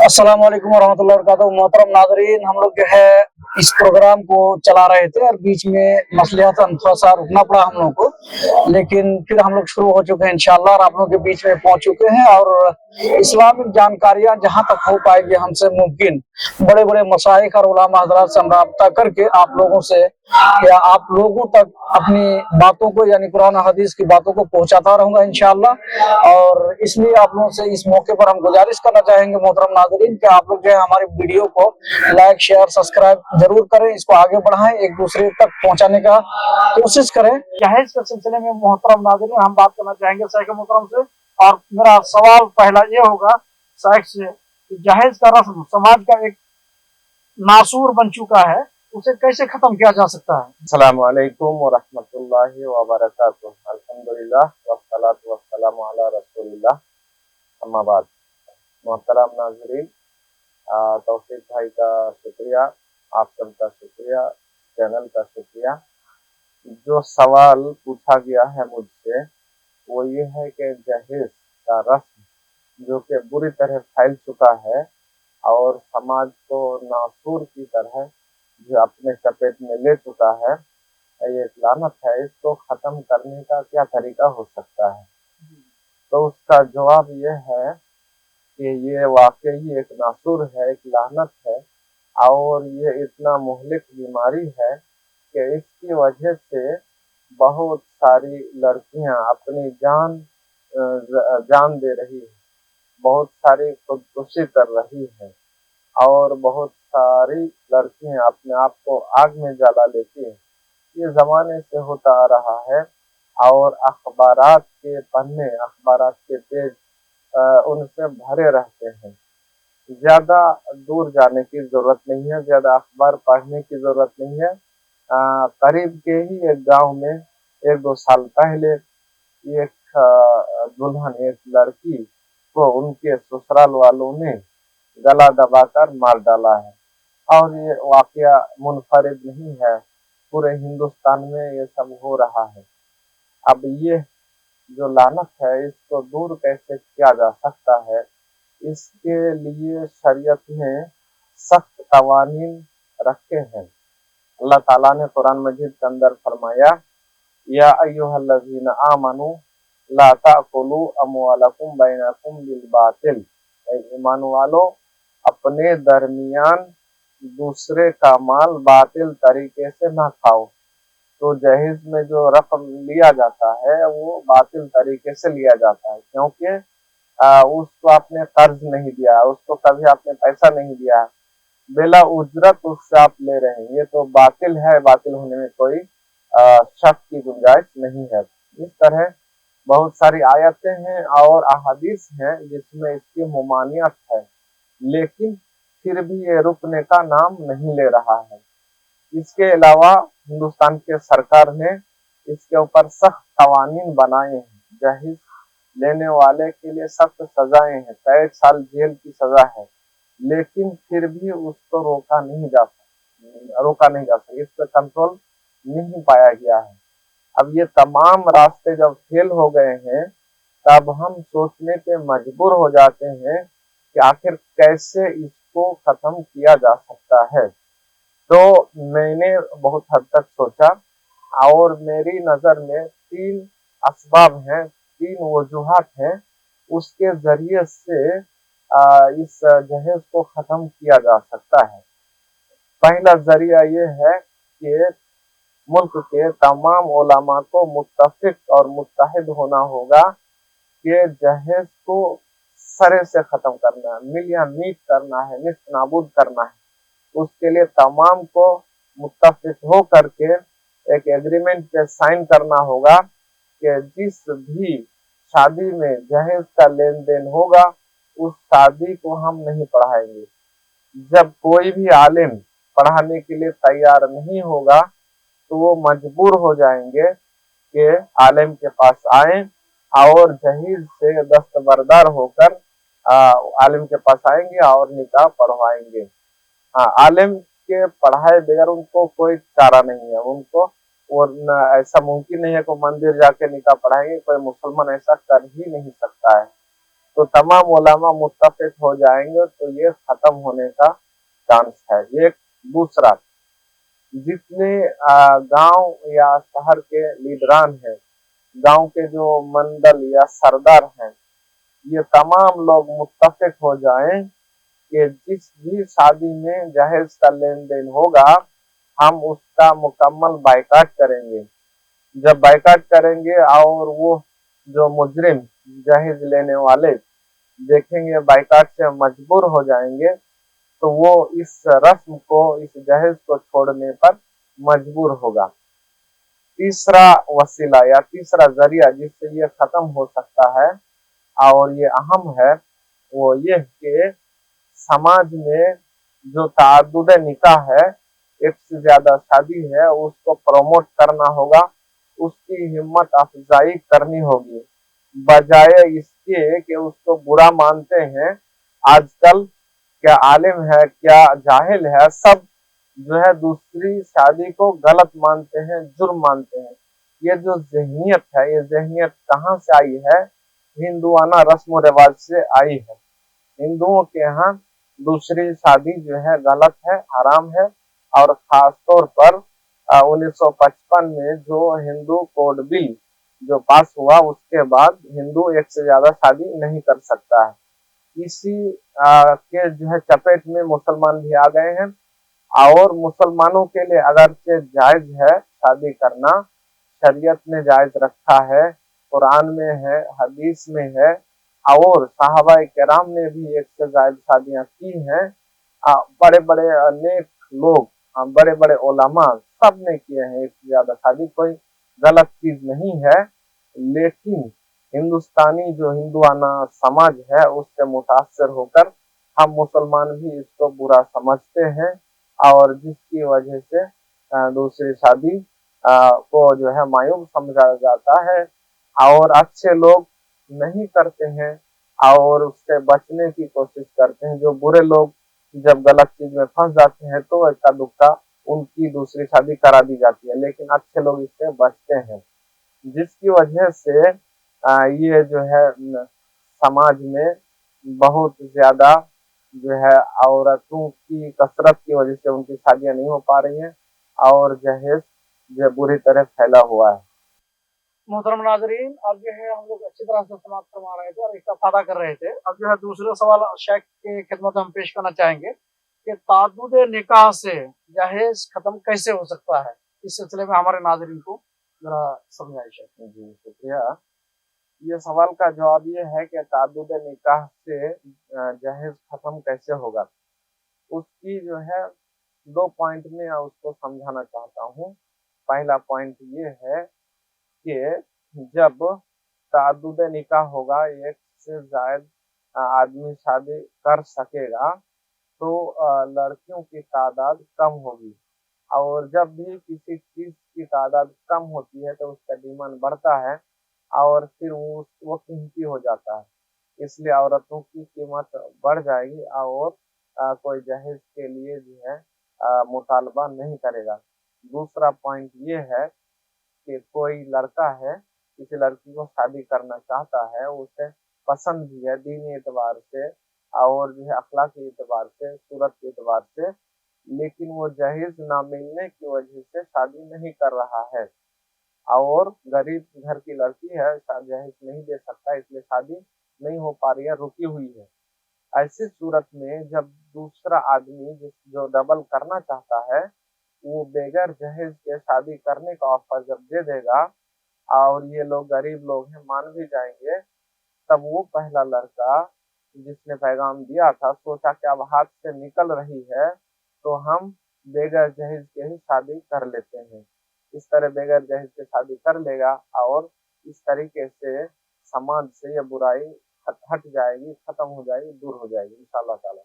अस्सलाम वालेकुम वरहमतुल्लाहि वबरकातुहू। मोहतरम नाजरीन, हम लोग जो है इस प्रोग्राम को चला रहे थे और बीच में मसलियतन थोड़ा सा रुकना पड़ा हम लोग को, लेकिन फिर हम लोग शुरू हो चुके हैं इंशाअल्लाह और आप लोगों के बीच में पहुंच चुके हैं। और इस्लामिक जानकारियां जहां तक हो पाएगी हमसे मुमकिन बड़े बड़े मशाइख और उलमा हजरात से हम राब्ता करके आप लोगों से या आप लोगों तक अपनी बातों को यानी कुरान और हदीस की बातों को पहुंचाता रहूंगा इंशाअल्लाह। और इसलिए आप लोगों से इस मौके पर हम गुजारिश करना चाहेंगे मोहतरम नाजरीन कि आप लोग जो है हमारे वीडियो को लाइक शेयर सब्सक्राइब जरूर करें, इसको आगे बढ़ाएं, एक दूसरे तक पहुंचाने का कोशिश करें। जहेज के सिलसिले में मोहतरम नाजरीन हम बात करना चाहेंगे शेख मोहतरम से। और मेरा सवाल पहला ये होगा शेख से कि जहेज का रस्म समाज का एक नासूर बन चुका है, उसे कैसे खत्म किया जा सकता है? अस्सलामु अलैकुम व रहमतुल्लाहि व बरकातुहू। अल्हम्दुलिल्लाह वस्सलातु वस्सलामु अला रसूलिल्लाह, अम्मा बाद। मोहतरम नाज़रीन, तौफीक भाई का शुक्रिया, आप सबका शुक्रिया, चैनल का शुक्रिया। जो सवाल पूछा गया है मुझसे वो ये है कि जहेज का रस्म जो कि बुरी तरह फैल चुका है और समाज को नासूर की तरह जो अपने चपेट में ले चुका है, ये एक लानत है। इसको ख़त्म करने का क्या तरीका हो सकता है? तो उसका जवाब ये है कि ये वाकई एक नासूर है, एक लानत है और ये इतना मुहलिक बीमारी है कि इसकी वजह से बहुत सारी लड़कियां अपनी जान दे रही है, बहुत सारी खुदकुशी कर रही है और बहुत सारी लड़कियां अपने आप को आग में जला लेती हैं। ये ज़माने से होता आ रहा है और अखबारात के पन्ने, अखबारात के पेज उनसे भरे रहते हैं। ज़्यादा दूर जाने की ज़रूरत नहीं है, ज़्यादा अखबार पढ़ने की ज़रूरत नहीं है। करीब के ही एक गांव में 1-2 साल पहले एक दुल्हन, एक लड़की को उनके ससुराल वालों ने गला दबाकर मार डाला है और ये वाकया मुनफरिद नहीं है, पूरे हिंदुस्तान में ये सब हो रहा है। अब ये जो लानत है इसको दूर कैसे किया जा सकता है, इसके लिए शरीयत ने सख्त कवानीन रखे हैं। अल्लाह ताला ने कुरान मजीद के अंदर फरमाया, या अय्युहल्लज़ीना आमनू ला ताकुलू अमवालकुम बैनकुम बिल बातिल। ईमान वालो, अपने दरमियान दूसरे का माल बातिल तरीके से ना खाओ। तो जहेज में जो रकम लिया जाता है वो बातिल तरीके से लिया जाता है, क्योंकि उसको आपने कर्ज नहीं दिया, उसको कभी आपने पैसा नहीं दिया, बेला उजरत उससे आप ले रहे हैं, ये तो बातिल है। बातिल होने में कोई शक की गुंजाइश नहीं है। इस तरह बहुत सारी आयतें हैं और अहादीस हैं जिसमें इसकी ममानियत है, लेकिन फिर भी ये रुकने का नाम नहीं ले रहा है। इसके अलावा हिंदुस्तान के सरकार ने इसके ऊपर सख्त कवानीन बनाए हैं। जहेज लेने वाले के लिए सख्त सजाएं हैं, कैद साल जेल की सजा है, लेकिन फिर भी उसको रोका नहीं जा सकता, इस पर कंट्रोल नहीं पाया गया है। अब ये तमाम रास्ते जब फेल हो गए हैं तब हम सोचने पे मजबूर हो जाते हैं कि आखिर कैसे इसको खत्म किया जा सकता है। तो मैंने बहुत हद तक सोचा और मेरी नज़र में 3 असबाब हैं, 3 वजूहात हैं, उसके ज़रिए से इस जहेज को ख़त्म किया जा सकता है। पहला ज़रिया ये है कि मुल्क के तमाम उलमा को मुत्तफिक और मुत्तहिद होना होगा कि जहेज को सरे से ख़त्म करना है, मिल या मीट करना है, निस्त नाबूद करना है। उसके लिए तमाम को मुत्तफिक हो करके एक एग्रीमेंट पे साइन करना होगा कि जिस भी शादी में जहेज का लेन देन होगा उस शादी को हम नहीं पढ़ाएंगे। जब कोई भी आलिम पढ़ाने के लिए तैयार नहीं होगा तो वो मजबूर हो जाएंगे कि आलिम के पास आए और जहेज से दस्तबरदार होकर आलिम के पास आएंगे और निकाह पढ़वाएंगे। हाँ, आलिम के पढ़ाए बगैर उनको कोई चारा नहीं है, उनको और ऐसा मुमकिन नहीं है कि मंदिर जाके निकाह पढ़ाएंगे, कोई मुसलमान ऐसा कर ही नहीं सकता है। तो तमाम उलमा मुत्तफिक हो जाएंगे तो ये खत्म होने का चांस है। ये दूसरा, जितने गांव या शहर के लीडरान हैं, गांव के जो मंडल या सरदार हैं, ये तमाम लोग मुत्तफिक हो जाएं कि जिस भी शादी में जहेज का लेन देन होगा हम उसका मुकम्मल बाइकाट करेंगे। जब बाइकाट करेंगे और वो जो मुजरिम जहेज लेने वाले देखेंगे बाइकाट से मजबूर हो जाएंगे तो वो इस रस्म को, इस जहेज को छोड़ने पर मजबूर होगा। तीसरा वसीला या तीसरा जरिया जिससे ये खत्म हो सकता है और ये अहम है वो ये कि समाज में जो ताअद्दुद निकाह है, एक से ज्यादा शादी है, उसको प्रमोट करना होगा, उसकी हिम्मत अफजाई करनी होगी, बजाय इसके कि उसको बुरा मानते हैं। आजकल क्या आलिम है क्या जाहिल है, सब जो है दूसरी शादी को गलत मानते हैं, जुर्म मानते हैं। ये जो ज़हनियत है, ये ज़हनियत कहाँ से आई है? हिंदुआना रस्म व रिवाज से आई है। हिंदुओं के यहाँ दूसरी शादी जो है गलत है, हराम है। और खास तौर पर 1955 में जो हिंदू कोड बिल जो पास हुआ उसके बाद हिंदू एक से ज्यादा शादी नहीं कर सकता है। इसी के जो है चपेट में मुसलमान भी आ गए हैं और मुसलमानों के लिए अगरचे जायज है शादी करना, शरीयत ने जायज रखा है, कुरान में है, हदीस में है और सहाबा किराम ने भी एक से ज्यादा शादियां की हैं। बड़े बड़े नेक लोग, बड़े बड़े उलमा सब ने किए हैं एक से ज्यादा शादी, कोई गलत चीज नहीं है। लेकिन हिंदुस्तानी जो हिंदुआना समाज है उससे मुतासर होकर हम मुसलमान भी इसको बुरा समझते हैं और जिसकी वजह से दूसरी शादी को जो है मायूब समझा जाता है और अच्छे लोग नहीं करते हैं और उससे बचने की कोशिश करते हैं। जो बुरे लोग जब गलत चीज में फंस जाते हैं तो इक्का दुक्का उनकी दूसरी शादी करा दी जाती है, लेकिन अच्छे लोग इससे बचते हैं, जिसकी वजह से ये जो है समाज में बहुत ज्यादा जो है औरतों की कसरत की वजह से उनकी शादियां नहीं हो पा रही हैं और जहेज जो बुरी तरह फैला हुआ है। मोहतरम नाजरीन, अब जो है हम लोग अच्छी तरह से समाप्त करवा रहे थे और इस्तेफादा कर रहे थे। अब जो है दूसरा सवाल शेख के खिदमत में हम पेश करना चाहेंगे कि ताद्दुद निकाह से जहेज खत्म कैसे हो सकता है। इस सिलसिले में हमारे नाजरीन को जरा समझाइए शेख। जी शुक्रिया। ये सवाल का जवाब ये है कि ताद्दुद निकाह से जहेज खत्म कैसे होगा। उसकी जो है 2 पॉइंट में उसको समझाना चाहता हूँ। पहला पॉइंट ये है कि जब ताद्दुद निकाह होगा, एक से ज्यादा आदमी शादी कर सकेगा तो लड़कियों की तादाद कम होगी और जब भी किसी चीज की तादाद कम होती है तो उसका डिमांड बढ़ता है और फिर वो कीमती हो जाता है, इसलिए औरतों की कीमत बढ़ जाएगी और कोई जहेज के लिए जो है मुतालबा नहीं करेगा। दूसरा पॉइंट ये है कि कोई लड़का है, किसी लड़की को शादी करना चाहता है, उसे पसंद भी है दीनी एतबार से और जो है अखलाकी एतबार से, सूरत के एतबार से, लेकिन वो जहेज ना मिलने की वजह से शादी नहीं कर रहा है और गरीब घर की लड़की है, जहेज नहीं दे सकता इसलिए शादी नहीं हो पा रही है, रुकी हुई है। ऐसी सूरत में जब दूसरा आदमी जो डबल करना चाहता है वो बेगर जहेज के शादी करने का ऑफर जब दे देगा और ये लोग गरीब लोग हैं मान भी जाएंगे, तब वो पहला लड़का जिसने पैगाम दिया था सोचा कि अब हाथ से निकल रही है तो हम बेगर जहेज के ही शादी कर लेते हैं। इस तरह बेगर जहेज के शादी कर लेगा और इस तरीके से समाज से ये बुराई हट जाएगी, खत्म हो जाएगी, दूर हो जाएगी इंशाअल्लाह ताला।